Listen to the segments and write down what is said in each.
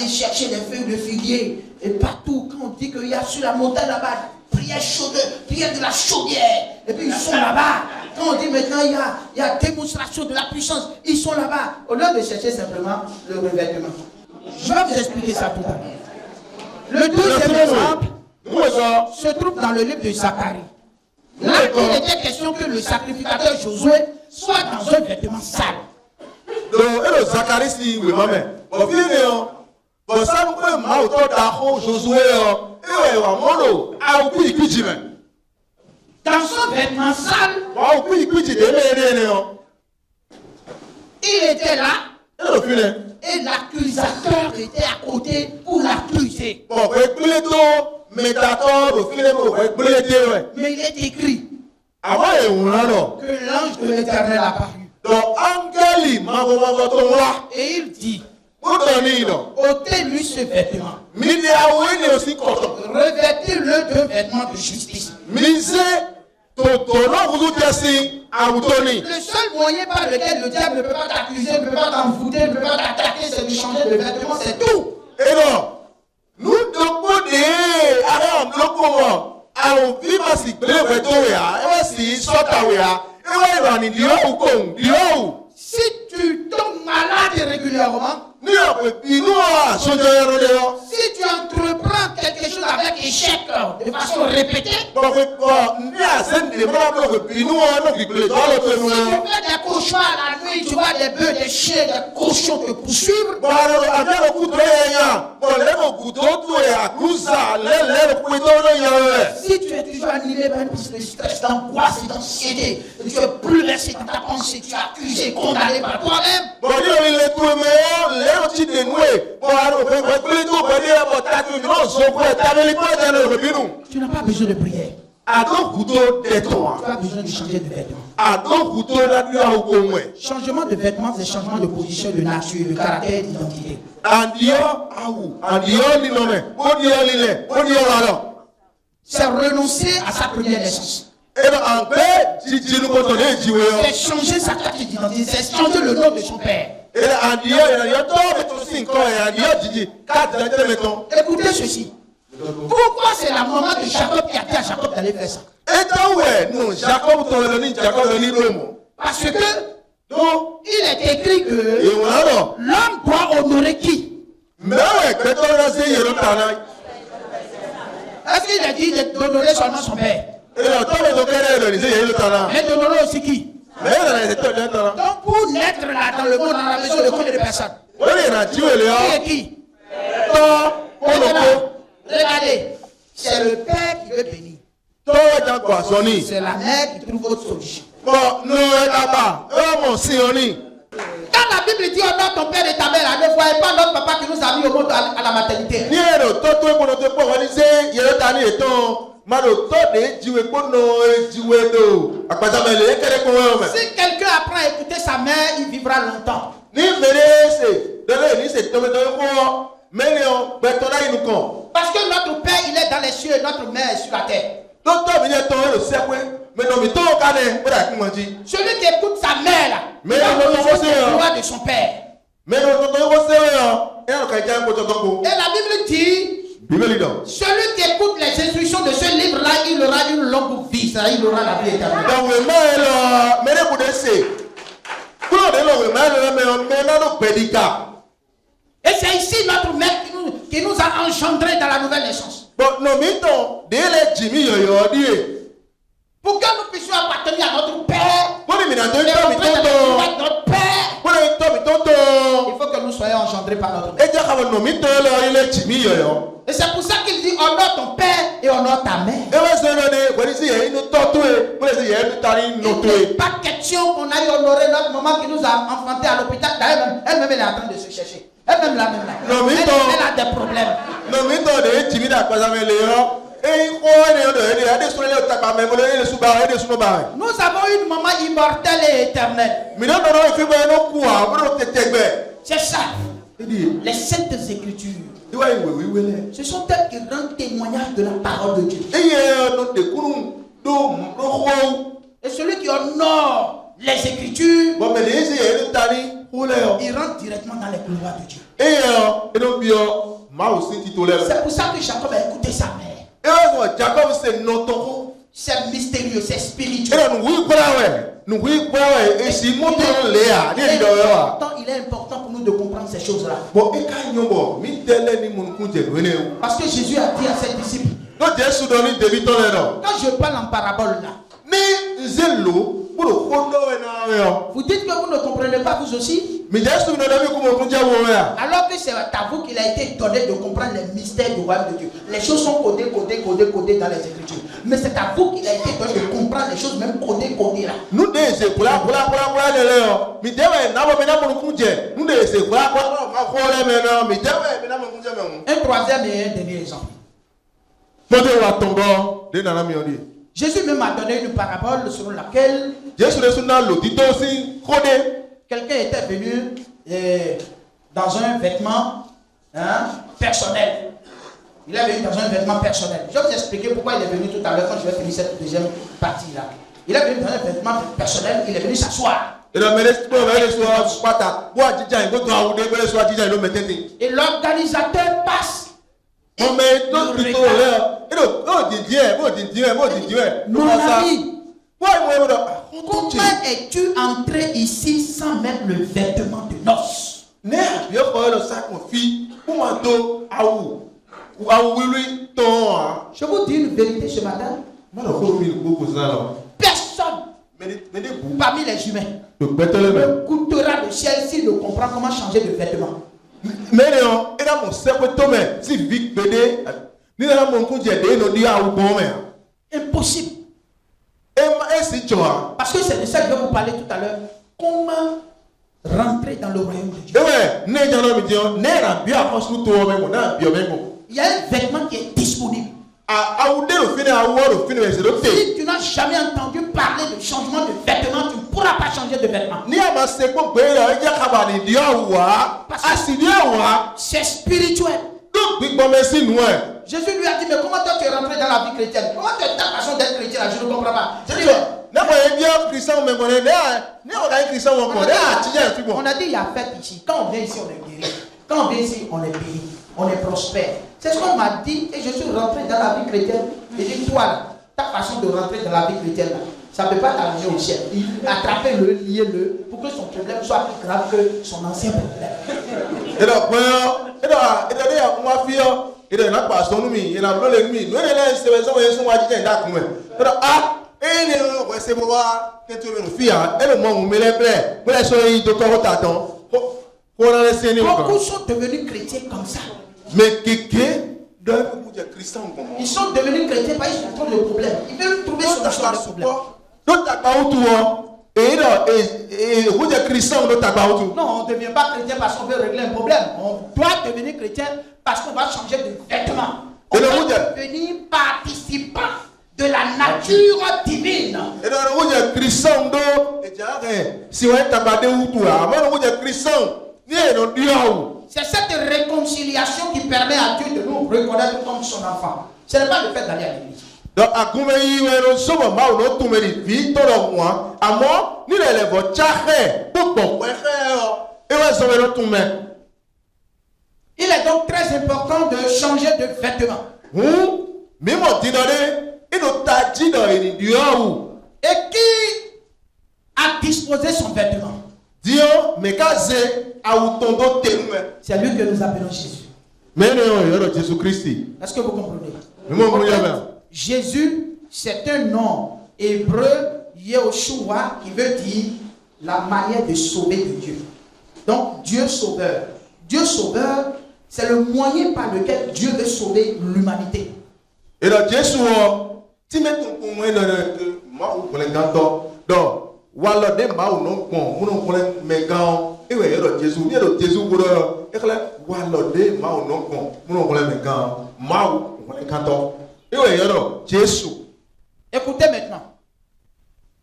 Chercher des feuilles de figuier et partout, quand on dit qu'il y a sur la montagne là-bas, prière chaude, prière de la chaudière, et puis ils sont là-bas. Quand on dit maintenant il y a démonstration de la puissance, ils sont là-bas. Au lieu de chercher simplement le revêtement. Je vais vous expliquer ça tout à l'heure. Le deuxième exemple se trouve dans le livre de Zacharie. Là, il était question que le sacrificateur Josué soit dans un vêtement sale. Donc, et le Zacharie, si oui, maman, bon, ça nous peut m'auto d'Aho, Josué, et dans son vêtement sale, il était là, et l'accusateur était à côté pour l'accuser. Mais il est écrit que l'ange de l'Éternel a apparu. Et il dit, ôtez-lui ce vêtement. Revêtez-le de vêtements de justice. Le seul moyen par lequel le diable ne peut pas t'accuser, ne peut pas t'envoûter, ne peut pas t'attaquer, c'est de changer de vêtements, c'est tout. Et non, nous devons si tu tombes malade régulièrement, si tu entreprends quelque chose avec échec de façon répétée, si tu fais des cauchemars la nuit, tu vois des bœufs, des chiens, des cochons te poursuivre, si tu es toujours animé par une pensée de stress, d'angoisse et d'anxiété, tu es bouleversé dans ta pensée, tu es accusé, condamné par toi-même, tu n'as pas besoin de prière. Tu as besoin de changer de vêtements. Changement de vêtements, c'est changement de position, de nature, de caractère, d'identité. C'est renoncer à sa première naissance. C'est changer sa carte d'identité, c'est changer le nom de son père. Écoutez ceci. Pourquoi c'est la maman de Jacob qui a dit à Jacob d'aller faire ça? Parce que il est écrit que l'homme doit honorer qui? Est-ce qu'il a dit d'honorer seulement son père? Mais d'honorer aussi qui? Donc pour naître là dans le monde, on a besoin de combien de personnes? Qui est qui? Regardez, c'est le père qui veut bénir. C'est la mère qui trouve autre solution. Quand la Bible dit honore ton père et ta mère, ne voyez pas notre papa qui nous a mis au monde à la maternité. Si quelqu'un apprend à écouter sa mère, il vivra longtemps. Parce que notre père, il est dans les cieux et notre mère est sur la terre. Celui qui écoute sa mère, là, il a le droit de son père. Et la Bible dit, celui qui écoute les instructions de ce livre-là, il aura une longue vie, il aura la vie éternelle. Et c'est ici notre mère qui qui nous a engendrés dans la nouvelle naissance. Bon, non, mais ton, délai Jimmy yo dit. Pour que nous puissions appartenir à notre Père. Bon, mais dans Et entrer dans le pouvoir de notre Père. Bon, Il faut que nous soyons engendrés par notre Père. Et c'est pour ça qu'il dit honore ton père et honore ta mère. Il n'est pas question qu'on aille honorer notre maman qui nous a enfantés à l'hôpital. D'ailleurs, elle-même elle est en train de se chercher. Elle-même là. Elle a des problèmes. Nous avons une maman immortelle et éternelle. C'est ça. Les saintes écritures. Ce sont elles qui rendent témoignage de la parole de Dieu. Et celui qui honore les écritures, il rentre directement dans les couloirs de Dieu. C'est pour ça que Jacob a écouté sa mère. C'est mystérieux, c'est spirituel. Il est important pour nous de comprendre ces choses-là. Parce que Jésus a dit à ses disciples, quand je parle en parabole là, vous dites que vous ne comprenez pas vous aussi? Alors que c'est à vous qu'il a été donné de comprendre les mystères du royaume de Dieu. Les choses sont codées dans les Écritures. Mais c'est à vous qu'il a été donné de comprendre les choses même codées là. Un troisième et un dernier exemple. Jésus même a donné une parabole selon laquelle quelqu'un était venu dans un vêtement personnel. Il est venu dans un vêtement personnel. Je vais vous expliquer pourquoi il est venu tout à l'heure quand je vais finir cette deuxième partie-là. Il est venu dans un vêtement personnel, il est venu s'asseoir. Et l'organisateur passe. Mon ami, comment es-tu entré ici sans mettre le vêtement de noces? Je vous dis une vérité ce matin. Personne parmi les humains ne coûtera le ciel s'il ne comprend comment changer de vêtement. Impossible. Parce que c'est de ça que je vais vous parler tout à l'heure. Comment rentrer dans le royaume de Dieu? Il y a un vêtement qui est disponible. Si tu n'as jamais entendu parler de changement de vêtement, tu ne pourras pas changer de vêtement. Parce que c'est spirituel. Jésus lui a dit, mais comment toi tu es rentré dans la vie chrétienne? Comment tu es ta façon d'être chrétien? Je ne comprends pas. On a dit, il y a fête ici. Quand on vient ici, on est guéri. Quand on vient ici, on est béni. On est prospère. C'est ce qu'on m'a dit et je suis rentré dans la vie chrétienne. Et dit, toi, ta façon de rentrer dans la vie chrétienne, là, ça ne peut pas t'amener au ciel. Attrapez-le, liez-le, pour que son problème soit plus grave que son ancien problème. Beaucoup sont devenus chrétiens comme ça. Mais quelqu'un ils sont devenus chrétiens parce qu'ils trouvent le problème. Ils veulent trouver solution à ce problème. Non, on ne devient pas chrétien parce qu'on veut régler un problème. On doit devenir chrétien parce qu'on va changer de vêtements. On doit devenir participant de la nature divine. C'est cette réconciliation qui permet à Dieu de nous reconnaître comme son enfant. Ce n'est pas le fait d'aller à l'église. Il est donc très important de changer de vêtements. Et qui a disposé son vêtement? C'est lui que nous appelons Jésus. Mais non, il y a Jésus-Christ. Est-ce que vous comprenez? Mais moi, En fait, je Jésus, c'est un nom hébreu, Yehoshua, qui veut dire la manière de sauver de Dieu. Donc, Dieu sauveur. Dieu sauveur, c'est le moyen par lequel Dieu veut sauver l'humanité. Et là, Jésus, tu mets ton point dans le mot pour les gâteaux. Donc, voilà, des mots non bon, mon pour les mécans. Et oui, il y a Jésus, il y a Jésus pour eux. Et là, voilà, des mots non bon, mon pour les mécans. Mao pour les gâteaux. Et oui, il y a Jésus. Écoutez maintenant.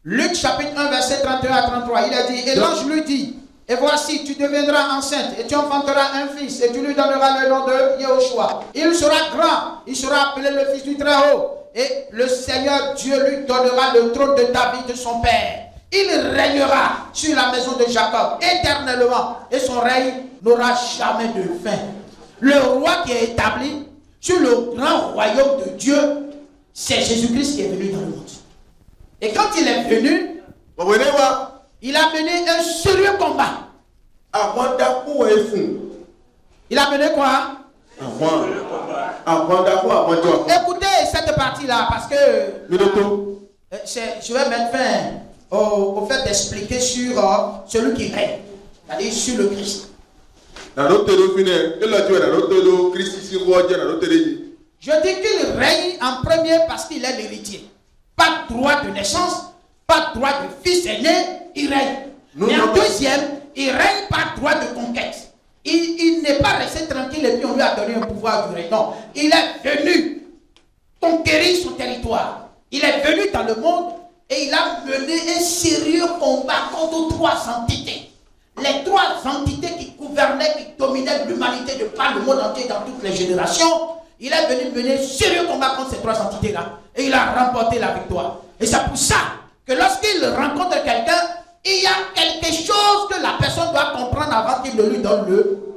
Luc chapitre 1, verset 31 à 33. Il a dit, et l'ange lui dit, et voici, tu deviendras enceinte, et tu enfanteras un fils, et tu lui donneras le nom de Yehoshua. Il sera grand, il sera appelé le fils du Très-Haut, et le Seigneur Dieu lui donnera le trône de David, de son père. Il régnera sur la maison de Jacob éternellement, et son règne n'aura jamais de fin. Le roi qui est établi sur le grand royaume de Dieu, c'est Jésus-Christ qui est venu dans le monde. Et quand il est venu, il a mené un sérieux combat. Il a mené quoi? Écoutez cette partie-là, parce que je vais mettre fin au fait d'expliquer sur celui qui règne, c'est-à-dire sur le Christ. Je dis qu'il règne en premier parce qu'il est l'héritier. Pas de droit de naissance, pas de droit de fils aîné, il règne. Mais en deuxième, il règne par droit de conquête. Il n'est pas resté tranquille et puis on lui a donné un pouvoir du règne. Non, il est venu conquérir son territoire. Il est venu dans le monde et il a mené un sérieux combat contre trois entités. Les trois entités qui gouvernaient, qui dominaient l'humanité de par le monde entier dans toutes les générations. Il est venu mener un sérieux combat contre ces trois entités-là. Et il a remporté la victoire. Et c'est pour ça que lorsqu'il rencontre quelqu'un, il y a quelque chose que la personne doit comprendre avant qu'il ne lui donne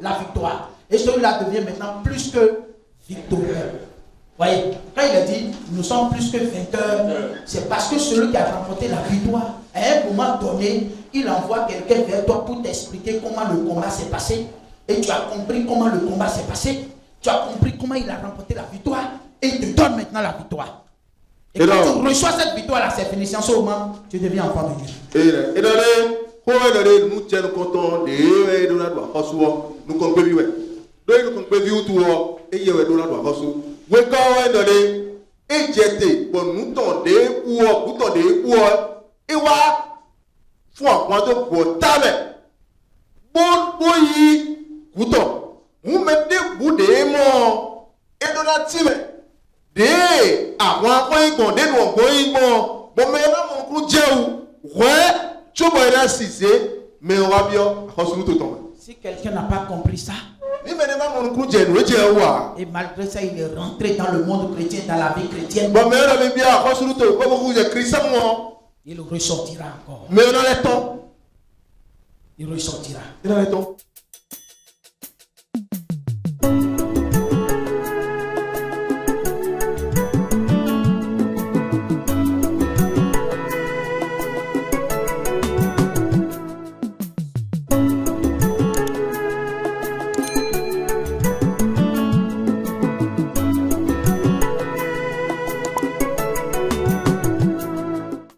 la victoire. Et celui-là devient maintenant plus que victorieux. Voyez, quand il a dit, nous sommes plus que vainqueurs, c'est parce que celui qui a remporté la victoire, à un moment donné, il envoie quelqu'un vers toi pour t'expliquer comment le combat s'est passé. Et tu as compris comment le combat s'est passé. Tu as compris comment il a remporté la victoire. Et il te donne maintenant la victoire. Et quand tu reçois cette victoire-là, c'est fini. En ce moment, tu deviens enfant de Dieu. Et dans si quelqu'un n'a pas compris ça, et malgré ça, il est rentré dans le monde chrétien, dans la vie chrétienne, il ressortira encore. Il ressortira.